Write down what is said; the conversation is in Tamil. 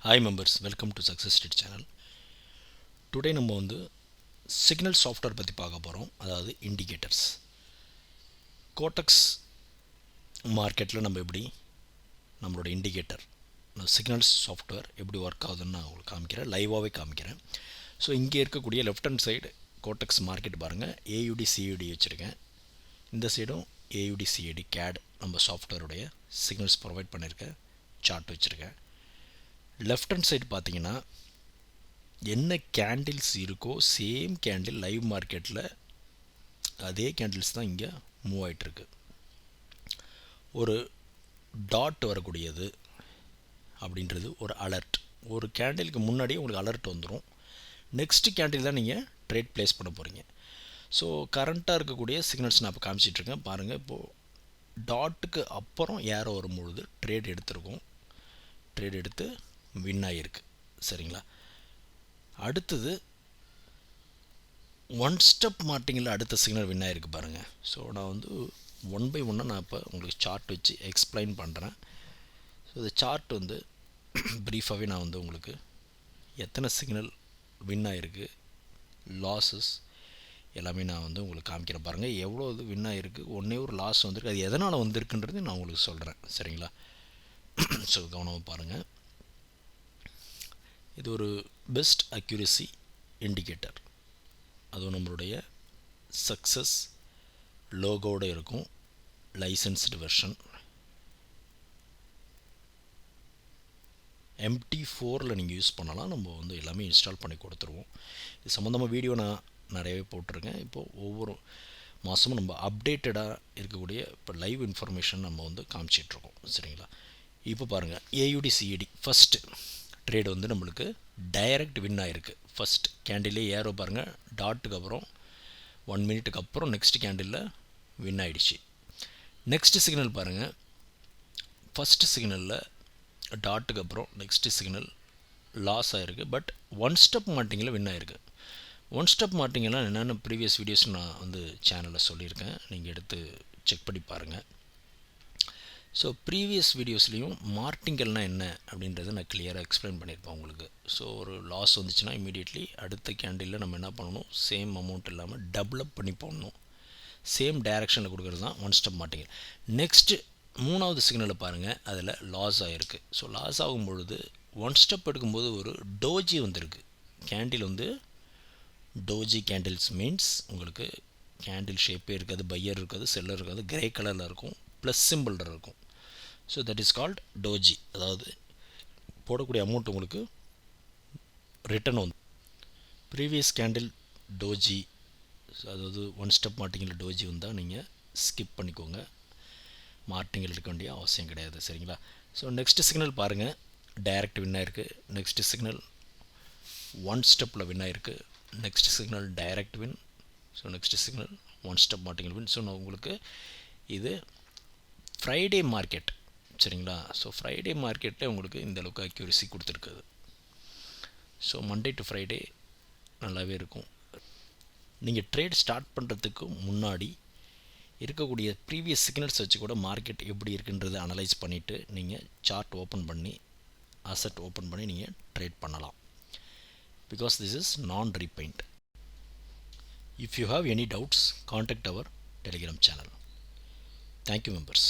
Hi members, welcome to success street channel. Today நம்ம வந்து சிக்னல் சாஃப்ட்வேர் பற்றி பார்க்க போகிறோம். அதாவது இண்டிகேட்டர்ஸ். கோட்டக்ஸ் மார்க்கெட்டில் நம்ம எப்படி நம்மளோட இண்டிகேட்டர் சிக்னல்ஸ் சாஃப்ட்வேர் எப்படி ஒர்க் ஆகுதுன்னு நான் உங்களுக்கு காமிக்கிறேன், லைவாகவே காமிக்கிறேன். ஸோ இங்கே இருக்கக்கூடிய லெஃப்ட் ஹேண்ட் சைடு கோட்டக்ஸ் மார்க்கெட் பாருங்கள், ஏயுடி சிஏடி வச்சுருக்கேன். இந்த சைடும் ஏயுடி சிஏடி கேட் நம்ம சாஃப்ட்வேருடைய சிக்னல்ஸ் ப்ரொவைட் பண்ணியிருக்கேன், சார்ட் வச்சுருக்கேன். லெஃப்ட் ஹேண்ட் சைடு பார்த்தீங்கன்னா என்ன கேண்டில்ஸ் இருக்கோ சேம் கேண்டில் லைவ் மார்க்கெட்டில் அதே கேண்டில்ஸ் தான் இங்கே மூவ் ஆகிட்டுருக்கு. ஒரு டாட் வரக்கூடியது அப்படின்றது ஒரு அலர்ட். ஒரு கேண்டிலுக்கு முன்னாடியே உங்களுக்கு அலர்ட் வந்துடும். நெக்ஸ்ட்டு கேண்டில் தான் நீங்கள் ட்ரேட் ப்ளேஸ் பண்ண போகிறீங்க. ஸோ கரண்ட்டாக இருக்கக்கூடிய சிக்னல்ஸ் நான் இப்போ காமிச்சிட்ருக்கேன் பாருங்கள். இப்போது டாட்டுக்கு அப்புறம் ஏரோ வரும்பொழுது ட்ரேட் எடுத்திருக்கோம், ட்ரேட் எடுத்து வின் ஆகிருக்கு. சரிங்களா? அடுத்தது ஒன் ஸ்டெப் மார்ட்டிங்கில் அடுத்த சிக்னல் வின் ஆகிருக்கு பாருங்கள். ஸோ நான் வந்து ஒன் பை ஒன்னாக நான் இப்போ உங்களுக்கு சார்ட் வச்சு எக்ஸ்பிளைன் பண்ணுறேன். ஸோ இந்த சார்ட் வந்து ப்ரீஃபாகவே நான் வந்து உங்களுக்கு எத்தனை சிக்னல் வின் ஆகிருக்கு, லாஸஸ் எல்லாமே நான் வந்து உங்களுக்கு காமிக்கிறேன் பாருங்கள். எவ்வளோ இது வின் ஆகிருக்கு, ஒன்றே ஒரு லாஸ் வந்திருக்கு, அது எதனால் வந்திருக்குன்றது நான் உங்களுக்கு சொல்கிறேன். சரிங்களா? ஸோ கவனமாக பாருங்கள். இது ஒரு பெஸ்ட் அக்யூரசி இண்டிகேட்டர். அதுவும் நம்மளுடைய சக்ஸஸ் லோகோடு இருக்கும், லைசன்ஸ்டு வெர்ஷன். MT4 நீங்கள் யூஸ் பண்ணலாம். நம்ம வந்து எல்லாமே இன்ஸ்டால் பண்ணி கொடுத்துருவோம். இது சம்மந்தமாக வீடியோ நான் நிறையவே போட்டிருக்கேன். இப்போது ஒவ்வொரு மாதமும் நம்ம அப்டேட்டடாக இருக்கக்கூடிய இப்போ லைவ் இன்ஃபர்மேஷன் நம்ம வந்து காமிச்சிட்ருக்கோம். சரிங்களா? இப்போ பாருங்கள், ஏயுடி சிஏடி ஃபஸ்ட்டு ட்ரேடு வந்து நம்மளுக்கு டைரக்ட் வின் ஆகிருக்கு. ஃபஸ்ட் கேண்டிலே ஏரோ பாருங்கள், டாட்டுக்கு அப்புறம் 1 மினிட்டுக்கு அப்புறம் நெக்ஸ்ட் கேண்டிலில் வின் ஆகிடுச்சு. நெக்ஸ்ட்டு சிக்னல் பாருங்கள், ஃபஸ்ட்டு சிக்னலில் டாட்டுக்கு அப்புறம் நெக்ஸ்ட்டு சிக்னல் லாஸ் ஆகிருக்கு. பட் ஒன் ஸ்டெப் மார்ட்டிங்கில் வின் ஆகிருக்கு. ஒன் ஸ்டெப் மார்ட்டிங்கெல்லாம் என்னென்னு ப்ரீவியஸ் வீடியோஸ் நான் வந்து சேனலில் சொல்லியிருக்கேன், நீங்கள் எடுத்து செக் பண்ணி பாருங்கள். ஸோ ப்ரீவியஸ் வீடியோஸ்லேயும் மார்ட்டிங்கல்னால் என்ன அப்படின்றத நான் கிளியராக எக்ஸ்பிளைன் பண்ணியிருப்பேன் உங்களுக்கு. ஸோ ஒரு லாஸ் வந்துச்சுன்னா இமீடியட்லி அடுத்த கேண்டிலில் நம்ம என்ன பண்ணணும், சேம் அமௌண்ட் இல்லாமல் டபுளப் பண்ணி போடணும். சேம் டைரெக்ஷனில் கொடுக்குறது தான் ஒன் ஸ்டெப் மார்ட்டிங்கல். நெக்ஸ்ட்டு மூணாவது சிக்னலை பாருங்கள், அதில் லாஸ் ஆகிருக்கு. ஸோ லாஸ் ஆகும் பொழுது ஒன் ஸ்டெப் எடுக்கும்போது ஒரு டோஜி வந்திருக்கு. கேண்டில் வந்து டோஜி கேண்டில்ஸ் மீன்ஸ் உங்களுக்கு கேண்டில் ஷேப்பே இருக்காது, பையர் இருக்காது, செல்லர் இருக்காது, கிரே கலரில் இருக்கும், ப்ளஸ் சிம்பிள் இருக்கும். So that is called doji. அதாவது போடக்கூடிய அமௌண்ட் உங்களுக்கு ரிட்டன் வந்து ப்ரீவியஸ் கேண்டில் டோஜி, அதாவது ஒன் ஸ்டெப் மார்ட்டிங்கில் டோஜி வந்தால் நீங்கள் ஸ்கிப் பண்ணிக்கோங்க, மார்ட்டிங்கில் இருக்க வேண்டிய அவசியம் கிடையாது. சரிங்களா? ஸோ நெக்ஸ்ட் சிக்னல் பாருங்கள், டைரக்ட் வின் ஆகிருக்கு. நெக்ஸ்ட் சிக்னல் ஒன் ஸ்டெப்பில் வின் ஆகிருக்கு. Next signal direct win. So next signal one step மார்ட்டிங்கில் வின். ஸோ நான் உங்களுக்கு இது ஃப்ரைடே மார்க்கெட். சரிங்களா? ஸோ ஃப்ரைடே மார்க்கெட்டில் உங்களுக்கு இந்த அளவுக்கு அக்யூரசி கொடுத்துருக்குது. ஸோ மண்டே டு ஃப்ரைடே நல்லாவே இருக்கும். நீங்கள் ட்ரேட் ஸ்டார்ட் பண்ணுறதுக்கு முன்னாடி இருக்கக்கூடிய ப்ரீவியஸ் சிக்னல்ஸ் வச்சு கூட மார்க்கெட் எப்படி இருக்குன்றதை அனலைஸ் பண்ணிவிட்டு நீங்கள் சார்ட் ஓப்பன் பண்ணி அசெட் ஓப்பன் பண்ணி நீங்கள் ட்ரேட் பண்ணலாம். Because this is non-repaint. If you have any doubts, contact our Telegram channel. Thank you, members.